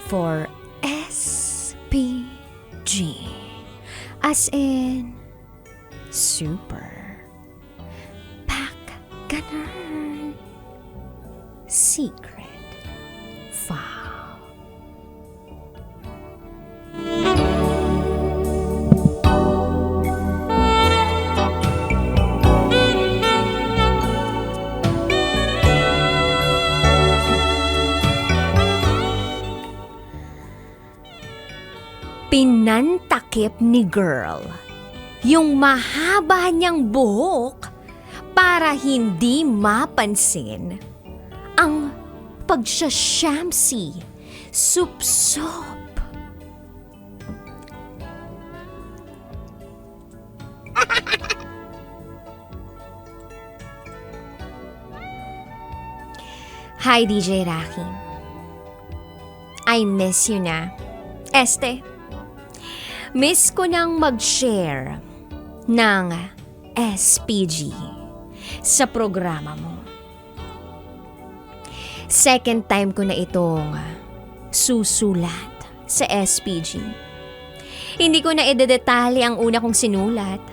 for SPG. As in, super. Pack ganun. Secret. File. Pinantakip ni girl yung mahaba niyang buhok para hindi mapansin ang pagsashamsi sup-sup. Hi DJ Rocky. I miss you na. Miss ko nang mag-share ng SPG sa programa mo. Second time ko na itong susulat sa SPG. Hindi ko na idedetalye ang una kong sinulat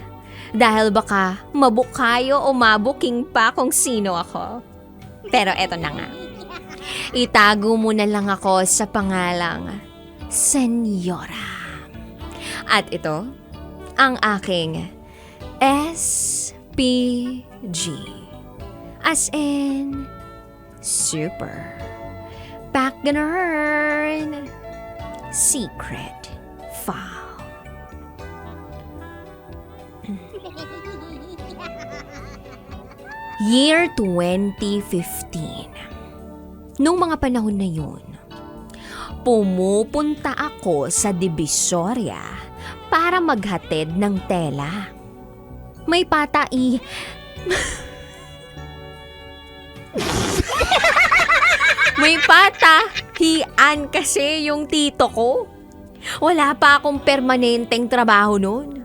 dahil baka mabukayo o mabuking pa kung sino ako. Pero eto na nga. Itago mo na lang ako sa pangalang Senyora. At ito, ang aking SPG. As in, super. Back ganun. Secret file. Year 2015. Nung mga panahon na yun, pumupunta ako sa Divisoria para maghatid ng tela. May May patahian kasi yung tito ko. Wala pa akong permanenteng trabaho noon.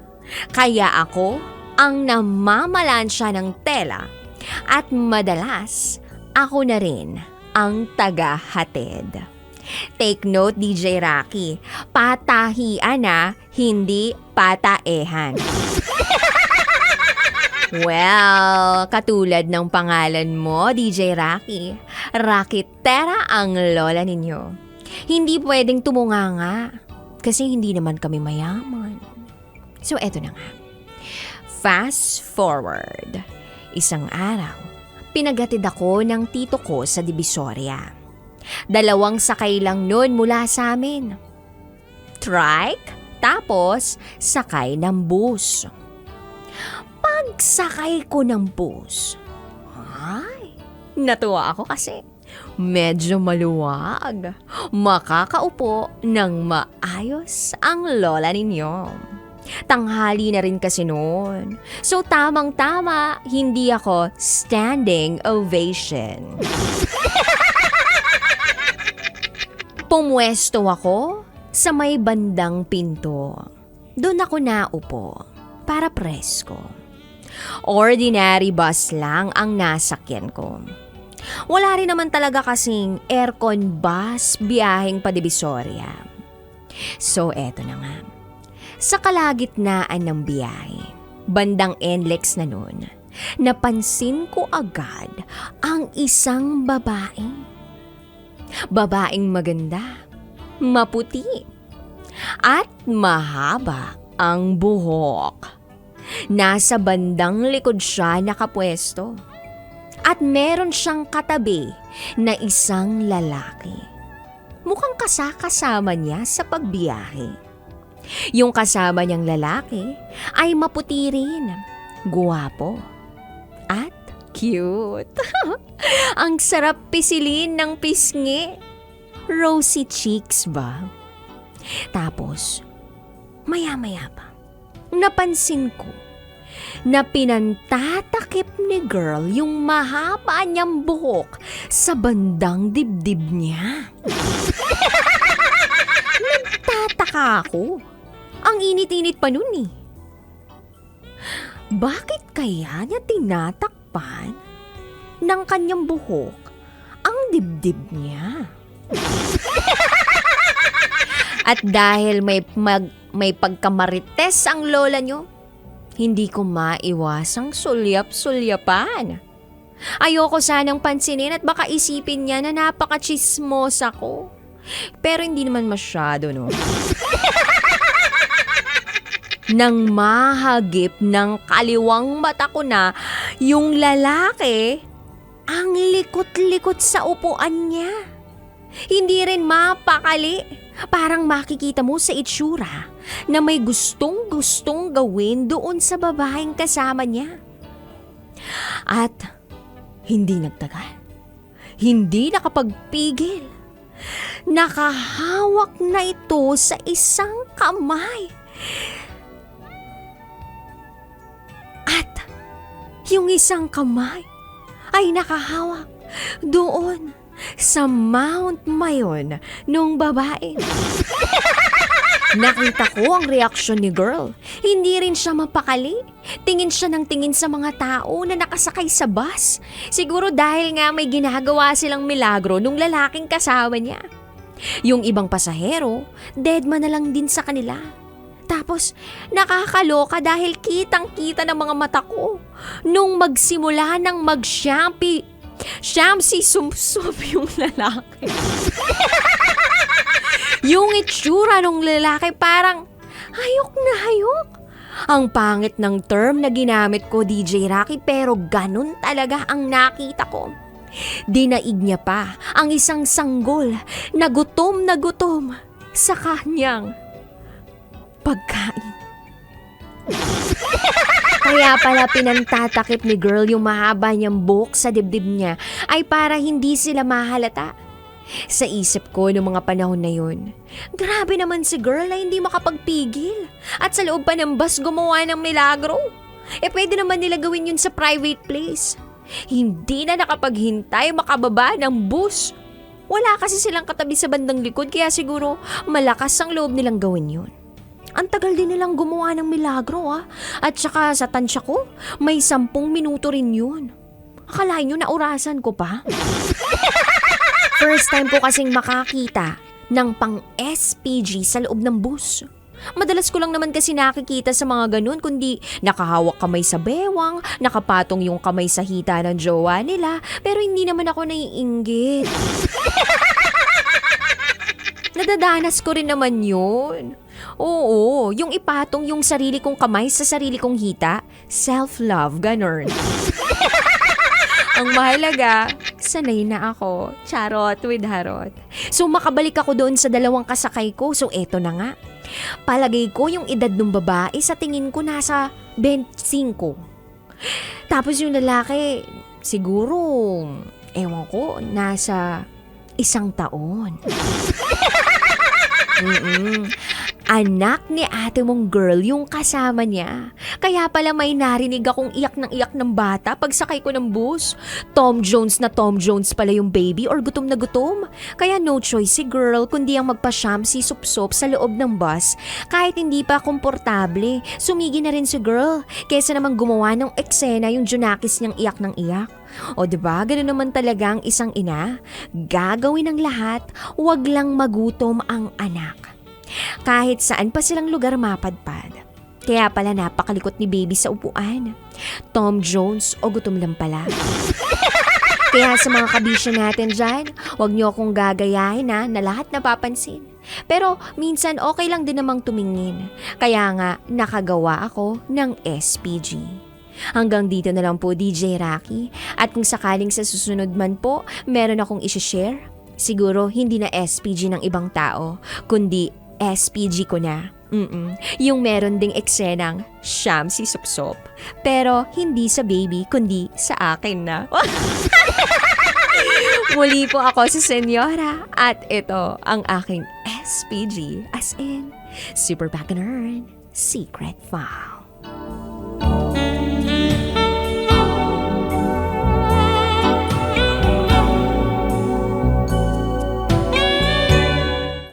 Kaya ako ang namamalansya ng tela at madalas ako na rin ang tagahatid. Take note DJ Rocky, patahian na, hindi pataehan. Well, katulad ng pangalan mo, DJ Rocky, Rakitera ang lola ninyo. Hindi pwedeng tumunganga kasi hindi naman kami mayaman. So eto na nga. Fast forward. Isang araw, pinaghatid ako ng tito ko sa Divisoria. 2 sakay lang noon mula sa amin. Trike, tapos sakay ng bus. Pagsakay ko ng bus, natuwa ako kasi medyo maluwag. Makakaupo ng maayos ang lola ninyo. Tanghali na rin kasi noon. So tamang-tama, hindi ako standing ovation. Pumwesto ako sa may bandang pinto. Doon ako naupo para presko. Ordinary bus lang ang nasakyan ko. Wala rin naman talaga kasing aircon bus biyaheng pa Divisoria. So eto na nga. Sa kalagitnaan ng biyahe, bandang NLEX na noon, napansin ko agad ang isang babae. Babaeng maganda, maputi, at mahaba ang buhok. Nasa bandang likod siya nakapwesto. At meron siyang katabi na isang lalaki. Mukhang kasama niya sa pagbiyahe. Yung kasama niyang lalaki ay maputi rin, guwapo, at cute. Ang sarap pisilin ng pisngi. Rosy cheeks ba? Tapos, maya-maya pa, napansin ko na pinantatakip ni girl yung mahaba niyang buhok sa bandang dibdib niya. Nagtataka ako. Ang init-init pa nun eh. Bakit kaya niya tinatakpan ng kanyang buhok ang dibdib niya? At dahil may pagkamarites ang lola nyo, hindi ko maiwasang sulyap-sulyapan. Ayoko sanang pansinin at baka isipin niya na napaka-chismos ako. Pero hindi naman masyado, no? Nang mahagip ng kaliwang mata ko na yung lalaki, ang likot-likot sa upuan niya. Hindi rin mapakali. Parang makikita mo sa itsura na may gustong-gustong gawin doon sa babaeng kasama niya. At hindi nagtagal. Hindi nakapagpigil. Nakahawak na ito sa isang kamay. At yung isang kamay ay nakahawak doon sa Mount Mayon nung babae. Nakita ko ang reaksyon ni girl. Hindi rin siya mapakali. Tingin siya ng tingin sa mga tao na nakasakay sa bus. Siguro dahil nga may ginagawa silang milagro nung lalaking kasama niya. Yung ibang pasahero, deadman na lang din sa kanila. Tapos, nakakaloka dahil kitang-kita ng mga mata ko nung magsimula ng Siyamsi sumsum yung lalaki. Yung itsura ng lalaki parang hayok na hayok. Ang pangit ng term na ginamit ko, DJ Rocky, pero ganun talaga ang nakita ko. Dinaig niya pa ang isang sanggol na gutom sa kanyang pagkain. Kaya pala pinantatakip ni girl yung mahaba niyang buhok sa dibdib niya ay para hindi sila mahalata. Sa isip ko noong mga panahon na yun, grabe naman si girl na hindi makapagpigil. At sa loob pa ng bus gumawa ng milagro. Pwede naman nila gawin yun sa private place. Hindi na nakapaghintay makababa ng bus. Wala kasi silang katabi sa bandang likod kaya siguro malakas ang loob nilang gawin yun. Ang tagal din nilang gumawa ng milagro At saka sa tansya ko, may 10 minuto rin yun. Akalain nyo naurasan ko pa? First time ko kasing makakita ng pang-SPG sa loob ng bus. Madalas ko lang naman kasi nakikita sa mga ganun kundi nakahawak kamay sa bewang, nakapatong yung kamay sa hita ng jowa nila, pero hindi naman ako naiinggit. Nadadanas ko rin naman yun. Oo, yung ipatong yung sarili kong kamay sa sarili kong hita, self-love, ganun. Ang mahalaga, sanay na ako. Charot with harot. So makabalik ako doon sa 2 kasakay ko. So eto na nga. Palagay ko yung edad ng babae sa tingin ko nasa 25. Tapos yung lalaki, siguro, ewan ko, nasa 1 taon. Anak ni ate mong girl yung kasama niya. Kaya pala may narinig akong iyak ng bata pag sakay ko ng bus. Tom Jones na Tom Jones pala yung baby or gutom na gutom. Kaya no choice si girl kundi ang magpa-siyamsi supsop sa loob ng bus. Kahit hindi pa komportable, sumigi na rin si girl. Kesa naman gumawa ng eksena yung Junakis niyang iyak ng iyak. O diba, gano'n naman talaga ang isang ina. Gagawin ang lahat, wag lang magutom ang anak. Kahit saan pa silang lugar mapadpad. Kaya pala napakalikot ni baby sa upuan. Tom Jones o gutom lang pala. Kaya sa mga kabisyo natin dyan, wag niyo akong gagayahin na lahat napapansin. Pero minsan okay lang din namang tumingin. Kaya nga nakagawa ako ng SPG. Hanggang dito na lang po, DJ Rocky. At kung sakaling sa susunod man po, meron akong isi-share. Siguro hindi na SPG ng ibang tao, kundi SPG ko na. Yung meron ding eksenang siyamsi supsop. Pero hindi sa baby, kundi sa akin na. Muli po ako si Senyora at ito ang aking SPG as in Super Back Nerd Secret File.